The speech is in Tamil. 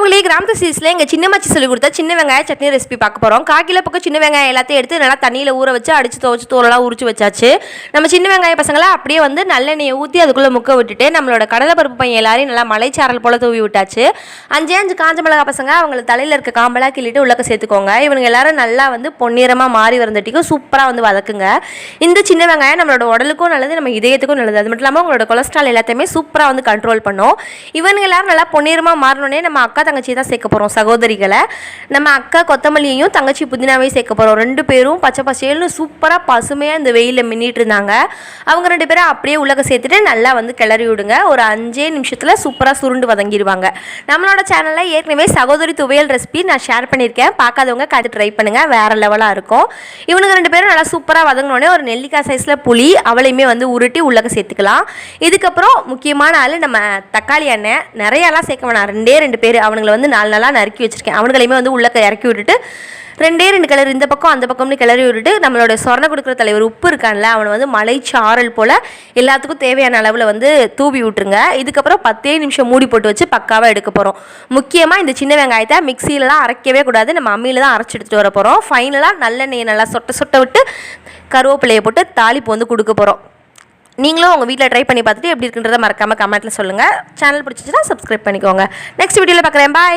உங்களே கிராமத்து சீஸில் எங்கள் சின்னம்மாச்சி சொல்லி கொடுத்தா சின்ன வெங்காய சட்னி ரெசிபி பார்க்க போகிறோம். 1/4 கிலோ பக்கம் சின்ன வெங்காயம் எல்லாத்தையும் எடுத்து நல்லா தண்ணியில் ஊற வச்சு அடித்து துவச்சி தோலெல்லாம் உரிச்சு வச்சாச்சு. நம்ம சின்ன வெங்காய பசங்களை அப்படியே வந்து நல்லெண்ணெயை ஊற்றி அதுக்குள்ளே முக்க விட்டுட்டு நம்மளோட கடலைப்பருப்பு பையன் எல்லாரையும் நல்லா மலைச்சாரல் போல் தூவி விட்டாச்சு. 5 காஞ்ச மிளகா பசங்க அவங்களுக்கு தலையில் இருக்க காம்பெல்லாம் கிள்ளிட்டு உள்ளக்க சேர்த்துக்கோங்க. இவங்க எல்லாரும் நல்லா வந்து பொன்னிறமாக மாறி வரந்தட்டிக்கும் சூப்பராக வந்து வதக்குங்க. இந்த சின்ன வெங்காயம் நம்மளோட உடலுக்கும் நல்லது, நம்ம இதயத்துக்கும் நல்லது. அது மட்டும் இல்லாமல் உங்களோட கொலஸ்ட்ரால் எல்லாத்தையுமே சூப்பராக வந்து கண்ட்ரோல் பண்ணும். இவங்க எல்லாரும் நல்லா பொன்னிறமாக மாறினோடனே நம்ம அக்கா தங்கச்சி தான் சேர்க்க போகிறோம். சகோதரிகளை நம்ம அக்கா கொத்தமல்லியையும் தங்கச்சி புதினாவையும் சேர்க்க போகிறோம். 2 பேரும் பச்சை பசேல்னு சூப்பராக பசுமையாக இந்த வெயிலில் மின்னிட்டு இருந்தாங்க. அவங்க 2 பேரும் அப்படியே உள்ளக சேர்த்துட்டு நல்லா வந்து கிளறி விடுங்க. ஒரு 5 நிமிஷத்தில் சூப்பராக சுருண்டு வதங்கிடுவாங்க. நம்மளோட சேனலில் ஏற்கனவே சகோதரி துவையல் ரெசிபி நான் ஷேர் பண்ணியிருக்கேன். பார்க்காதவங்க காத்து ட்ரை பண்ணுங்கள், வேறு லெவலாக இருக்கும். இவனுங்க 2 பேரும் நல்லா சூப்பராக வதங்கினோடனே ஒரு நெல்லிக்காய் சைஸில் புளி அவளையுமே வந்து உருட்டி உள்ளக சேர்த்துக்கலாம். இதுக்கப்புறம் முக்கியமான ஆள் நம்ம தக்காளி எண்ணெய். நிறையாலாம் சேர்க்க வேணாம், 2 பேர் அவனுங்களை வந்து 4 நாளாக நறுக்கி வச்சுருக்கேன். அவனுங்களையுமே வந்து உள்ளக்க இறக்கி விட்டுட்டு 2 கிளறு இந்த பக்கம் அந்த பக்கம்னு கிளறி விட்டுட்டு நம்மளோட சொரணை கொடுக்குற தலைவர் உப்பு இருக்கான்ல அவனை வந்து மலைச்சாரல் போல் எல்லாத்துக்கும் தேவையான அளவில் வந்து தூவி விட்டுருங்க. இதுக்கப்புறம் 10 நிமிஷம் மூடி போட்டு வச்சு பக்காவாக எடுக்க போகிறோம். முக்கியமாக இந்த சின்ன வெங்காயத்தை மிக்சியிலலாம் அரைக்கவே கூடாது, நம்ம அம்மியில் தான் அரைச்சி எடுத்துகிட்டு வர போகிறோம். ஃபைனலாக நல்லெண்ணெயை நல்லா சொட்ட விட்டு கருவேப்பிலையை போட்டு தாளிப்பு வந்து கொடுக்க போகிறோம். நீங்களும் உங்கள் வீட்டில் ட்ரை பண்ணி பார்த்துட்டு எப்படி இருக்குன்றதை மறக்காமல் கமெண்ட்டில் சொல்லுங்கள். சேனல் பிடிச்சிச்சுன்னா சப்ஸ்கிரைப் பண்ணிக்கோங்க. நெக்ஸ்ட் வீடியோவில் பார்க்குறேன். பாய்.